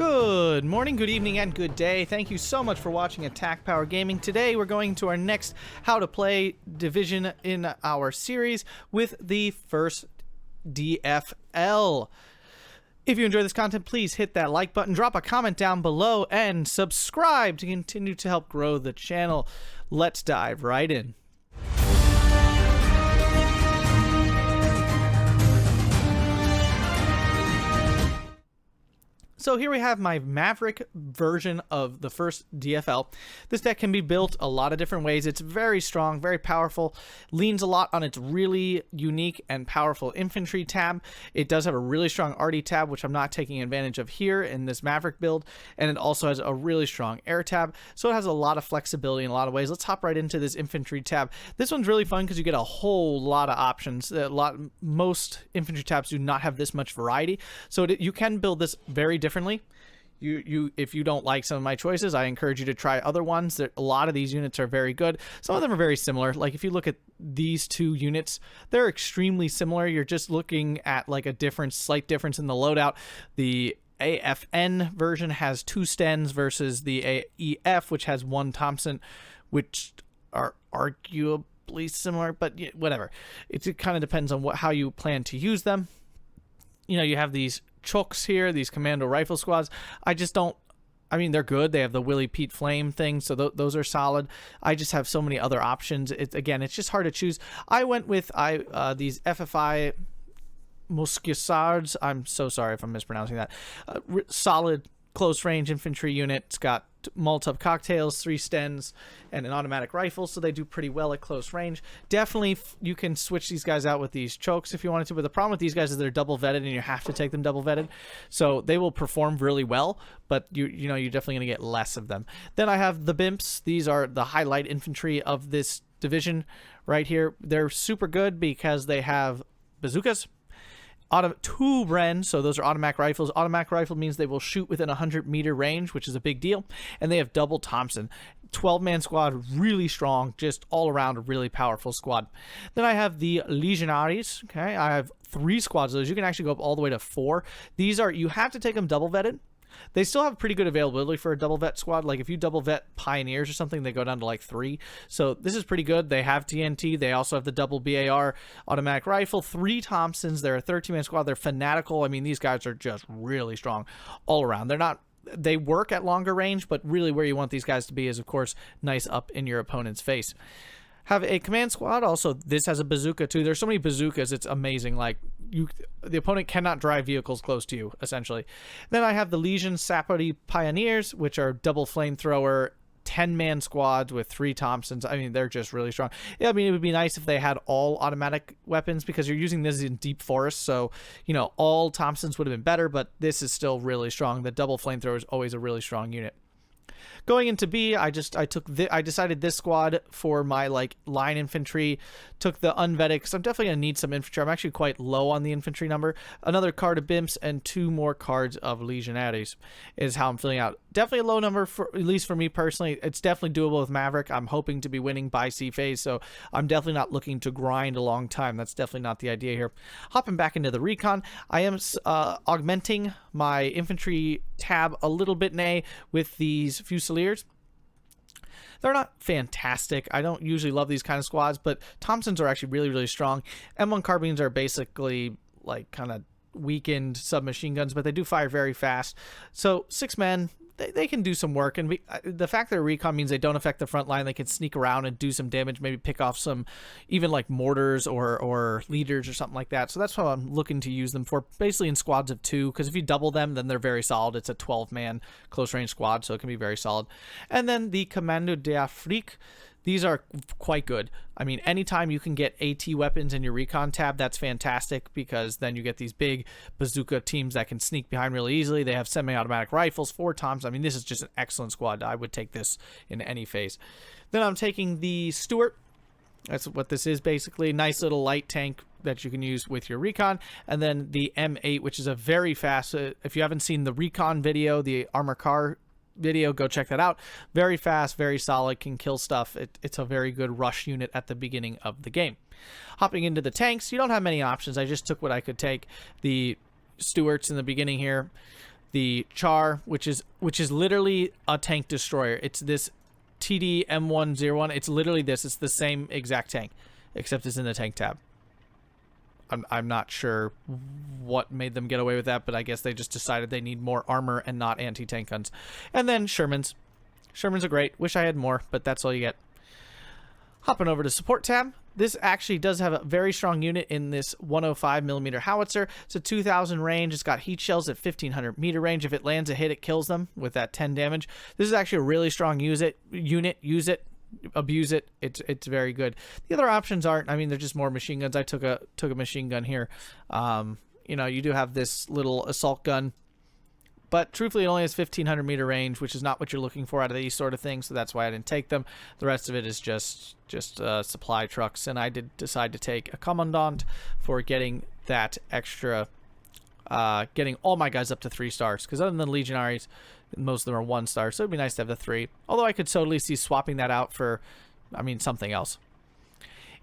Good morning, good evening, and good day. Thank you so much for watching Attack Power Gaming. Today we're going to our next How to Play division in our series with the first DFL. If you enjoy this content, please hit that like button, drop a comment down below, and subscribe to continue to help grow the channel. Let's dive right in. So here we have my Maverick version of the first DFL. This deck can be built a lot of different ways. It's very strong, very powerful, leans a lot on its really unique and powerful infantry tab. It does have a really strong RD tab, which I'm not taking advantage of here in this Maverick build, and it also has a really strong air tab, so it has a lot of flexibility in a lot of ways. Let's hop right into this infantry tab. This one's really fun because you get a whole lot of options. Most infantry tabs do not have this much variety, so you can build this very differently. If you don't like some of my choices, I encourage you to try other ones. A lot of these units are very good. Some of them are very similar. Like if you look at these two units, they're extremely similar. You're just looking at like a slight difference in the loadout. The AFN version has 2 Stens versus the AEF, which has 1 Thompson, which are arguably similar, but whatever. It kind of depends on how you plan to use them. You know, you have these chooks here, these commando rifle squads. I mean, they're good. They have the Willie Pete Flame thing, so those are solid. I just have so many other options. It's just hard to choose. I went with these FFI Mosquissards. I'm so sorry if I'm mispronouncing that. Solid close range infantry unit. It's got Molotov cocktails, 3 Stens, and an automatic rifle, so they do pretty well at close range. Definitely, you can switch these guys out with these chokes if you wanted to, but the problem with these guys is they're double vetted, and you have to take them double vetted, so they will perform really well, but you're definitely going to get less of them. Then I have the Bimps. These are the highlight infantry of this division right here. They're super good because they have bazookas, 2 Bren, so those are automatic rifles. Automatic rifle means they will shoot within 100-meter range, which is a big deal. And they have double Thompson. 12-man squad, really strong, just all around a really powerful squad. Then I have the Legionaries. Okay, I have 3 squads of those. You can actually go up all the way to 4. You have to take them double vetted. They still have pretty good availability for a double vet squad. Like if you double vet Pioneers or something, they go down to like 3. So this is pretty good. They have TNT. They also have the double BAR automatic rifle, 3 Thompsons. They're a 13-man squad. They're fanatical. I mean, these guys are just really strong all around. They work at longer range, but really where you want these guys to be is, of course, nice up in your opponent's face. Have a command squad. Also, this has a bazooka too. There's so many bazookas, it's amazing. Like the opponent cannot drive vehicles close to you, essentially. Then I have the Legion Sapori Pioneers, which are double flamethrower 10-man squads with 3 Thompsons. I mean, they're just really strong. Yeah, I mean, it would be nice if they had all automatic weapons because you're using this in deep forest, so all Thompsons would have been better, but this is still really strong. The double flamethrower is always a really strong unit. Going into B, I decided this squad for my line infantry. Took the unvetted because I'm definitely gonna need some infantry. I'm actually quite low on the infantry number. Another card of Bimps and 2 more cards of Legionaries is how I'm filling out. Definitely a low number, at least for me personally. It's definitely doable with Maverick. I'm hoping to be winning by C phase, so I'm definitely not looking to grind a long time. That's definitely not the idea here. Hopping back into the Recon, I am augmenting my infantry tab a little bit with these Fusiliers. They're not fantastic. I don't usually love these kind of squads, but Thompsons are actually really, really strong. M1 carbines are basically like kind of weakened submachine guns, but they do fire very fast. So 6 men, they can do some work, and the fact they're recon means they don't affect the front line. They can sneak around and do some damage, maybe pick off some even like mortars or leaders or something like that. So that's what I'm looking to use them for, basically in squads of 2, because if you double them, then they're very solid. It's a 12-man close range squad, so it can be very solid. And then the Commando d'Afrique. These are quite good. I mean, anytime you can get AT weapons in your Recon tab, that's fantastic, because then you get these big bazooka teams that can sneak behind really easily. They have semi-automatic rifles, 4 Toms. I mean, this is just an excellent squad. I would take this in any phase. Then I'm taking the Stuart. That's what this is, basically. Nice little light tank that you can use with your Recon. And then the M8, which is a very fast, if you haven't seen the Recon video, the armor car video, go check that out. Very fast, very solid, can kill stuff. It's a very good rush unit at the beginning of the game. Hopping into the tanks, you don't have many options. I just took what I could take. The Stuarts in the beginning here. the Char, which is literally a tank destroyer. It's this TD M101. It's literally this. It's the same exact tank, except it's in the tank tab. I'm not sure what made them get away with that, but I guess they just decided they need more armor and not anti-tank guns. And then Shermans. Shermans are great. Wish I had more, but that's all you get. Hopping over to support tab. This actually does have a very strong unit in this 105mm howitzer. It's a 2,000 range. It's got heat shells at 1,500 meter range. If it lands a hit, it kills them with that 10 damage. This is actually a really strong unit. Use it. Abuse it. It's very good. The other options aren't. I mean, they're just more machine guns. I took a machine gun here. You know, you do have this little assault gun, but truthfully, it only has 1,500 meter range, which is not what you're looking for out of these sort of things. So that's why I didn't take them. The rest of it is just supply trucks, and I did decide to take a commandant for getting that extra, getting all my guys up to 3 stars. Because other than legionaries, most of them are 1 star, so it'd be nice to have the 3. Although I could totally see swapping that out for, I mean, something else.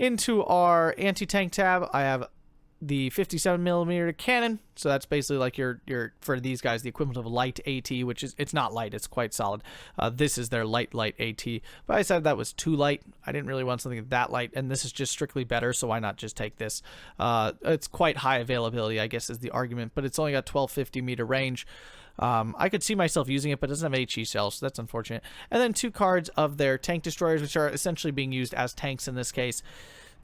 Into our anti-tank tab, I have the 57mm cannon. So that's basically like your for these guys, the equivalent of light AT, which is, it's not light, it's quite solid. This is their light AT. But I said that was too light. I didn't really want something that light, and this is just strictly better, so why not just take this? It's quite high availability, I guess, is the argument, but it's only got 1,250 meter range. I could see myself using it, but it doesn't have HE cells, so that's unfortunate. And then 2 cards of their tank destroyers, which are essentially being used as tanks in this case.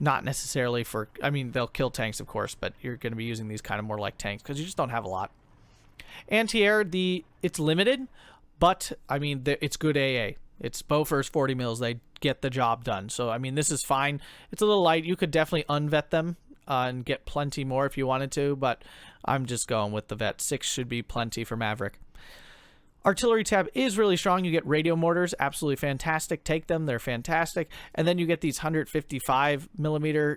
Not necessarily for, I mean, they'll kill tanks, of course, but you're going to be using these kind of more like tanks because you just don't have a lot. Anti-air, it's limited, but, I mean, it's good AA. It's Bofors 40 mils. They get the job done. So, I mean, this is fine. It's a little light. You could definitely unvet them and get plenty more if you wanted to, but I'm just going with the vet. 6 should be plenty for Maverick. Artillery tab is really strong. You get radio mortars, absolutely fantastic. Take them, they're fantastic. And then you get these 155mm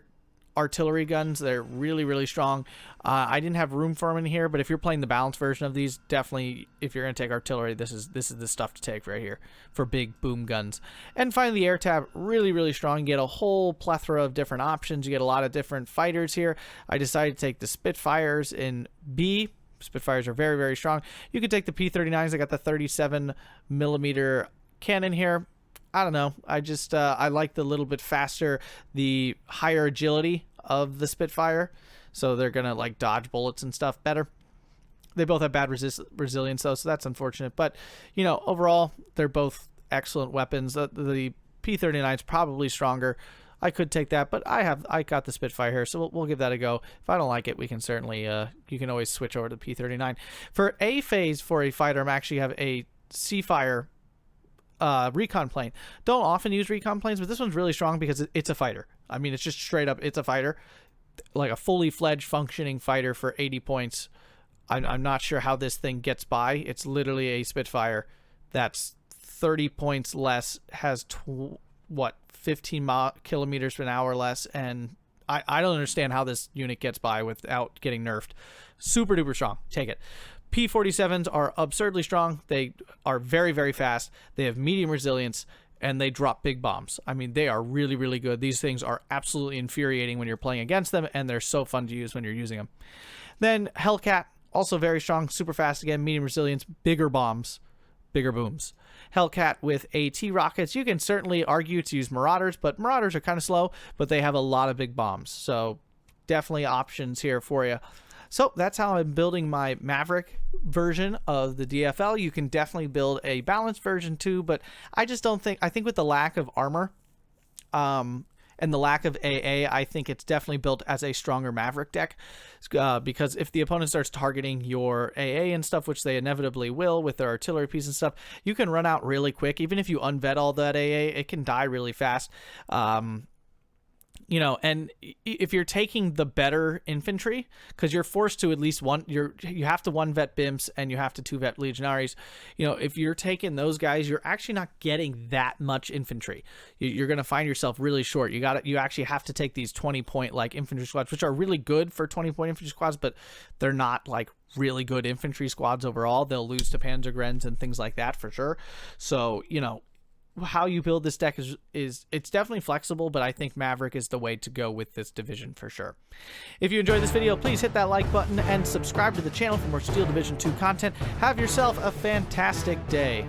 artillery guns. They're really, really strong. I didn't have room for them in here, but if you're playing the balanced version of these, definitely, if you're going to take artillery, this is the stuff to take right here for big boom guns. And finally, the air tab, really, really strong. You get a whole plethora of different options. You get a lot of different fighters here. I decided to take the Spitfires in B. Spitfires are very, very strong. You could take the P-39s. I got the 37mm cannon here. I don't know. I just I like the little bit faster, the higher agility of the Spitfire. So they're going to like dodge bullets and stuff better. They both have bad resilience though, so that's unfortunate. But, you know, overall, they're both excellent weapons. The P-39 is probably stronger. I could take that, but I got the Spitfire here, so we'll give that a go. If I don't like it, we can certainly you can always switch over to the P-39. For A phase for a fighter, I'm actually have a Seafire Recon plane. Don't often use Recon planes, but this one's really strong because it's a fighter. I mean, it's just straight up, it's a fighter, like a fully fledged functioning fighter for 80 points. I'm not sure how this thing gets by. It's literally a Spitfire that's 30 points less, has 15 kilometers per hour less, and I don't understand how this unit gets by without getting nerfed. Super duper strong. Take it. P-47s are absurdly strong. They are very, very fast. They have medium resilience, and they drop big bombs. I mean, they are really, really good. These things are absolutely infuriating when you're playing against them, and they're so fun to use when you're using them. Then Hellcat, also very strong, super fast again, medium resilience, bigger bombs, bigger booms. Hellcat with AT rockets. You can certainly argue to use Marauders, but Marauders are kind of slow, but they have a lot of big bombs. So definitely options here for you. So that's how I'm building my Maverick version of the DFL. You can definitely build a balanced version too, but I just don't think, I think with the lack of armor, and the lack of AA, I think it's definitely built as a stronger Maverick deck, because if the opponent starts targeting your AA and stuff, which they inevitably will with their artillery piece and stuff, you can run out really quick. Even if you unvet all that AA, it can die really fast. You know, and if you're taking the better infantry, because you're forced to at least you have to 1-vet BIMPs and you have to 2-vet legionaries. You know, if you're taking those guys, you're actually not getting that much infantry. You're going to find yourself really short. You actually have to take these 20-point like infantry squads, which are really good for 20-point infantry squads, but they're not like really good infantry squads overall. They'll lose to Panzergrens and things like that for sure. So, you know, how you build this deck is it's definitely flexible, but I think Maverick is the way to go with this division for sure. If you enjoyed this video, please hit that like button and subscribe to the channel for more Steel Division 2 content. Have yourself a fantastic day.